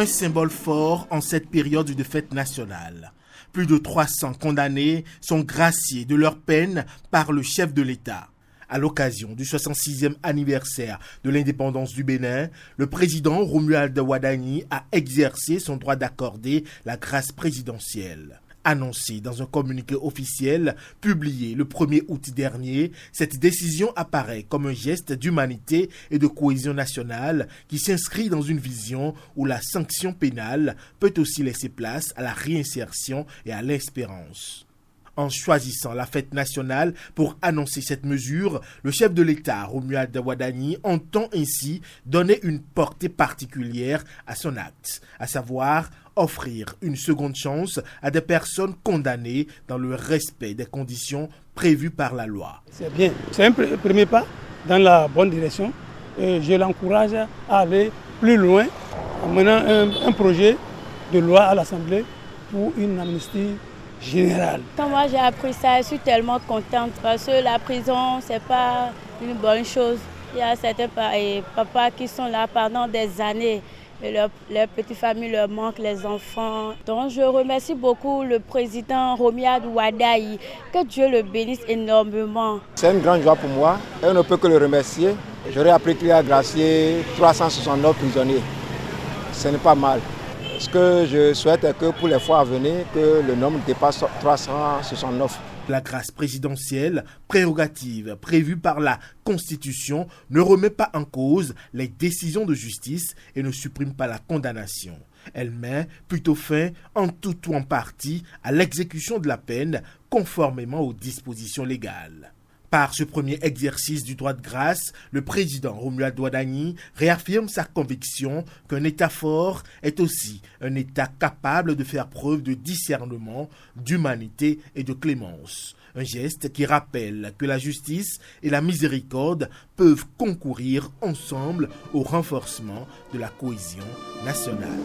un symbole fort en cette période de fête nationale. Plus de 300 condamnés sont graciés de leur peine par le chef de l'État. À l'occasion du 66e anniversaire de l'indépendance du Bénin, le président Romuald Wadagni a exercé son droit d'accorder la grâce présidentielle. Annoncé dans un communiqué officiel publié le 1er août dernier, cette décision apparaît comme un geste d'humanité et de cohésion nationale qui s'inscrit dans une vision où la sanction pénale peut aussi laisser place à la réinsertion et à l'espérance. En choisissant la fête nationale pour annoncer cette mesure, le chef de l'État, Romuald Wadagni, entend ainsi donner une portée particulière à son acte, à savoir offrir une seconde chance à des personnes condamnées dans le respect des conditions prévues par la loi. C'est bien, c'est un premier pas dans la bonne direction et je l'encourage à aller plus loin en menant un projet de loi à l'Assemblée pour une amnistie générale. Quand moi j'ai appris ça, je suis tellement contente parce que la prison, c'est pas une bonne chose. Il y a certains papas qui sont là pendant des années et leur petite famille leur manque, les enfants. Donc je remercie beaucoup le président Romuald Wadagni. Que Dieu le bénisse énormément. C'est une grande joie pour moi et on ne peut que le remercier. J'aurais appris qu'il a gracié 369 prisonniers. Ce n'est pas mal. Ce que je souhaite est que pour les fois à venir, que le nombre dépasse 369. La grâce présidentielle, prérogative prévue par la Constitution, ne remet pas en cause les décisions de justice et ne supprime pas la condamnation. Elle met plutôt fin, en tout ou en partie, à l'exécution de la peine conformément aux dispositions légales. Par ce premier exercice du droit de grâce, le président Romuald Wadagni réaffirme sa conviction qu'un État fort est aussi un État capable de faire preuve de discernement, d'humanité et de clémence. Un geste qui rappelle que la justice et la miséricorde peuvent concourir ensemble au renforcement de la cohésion nationale.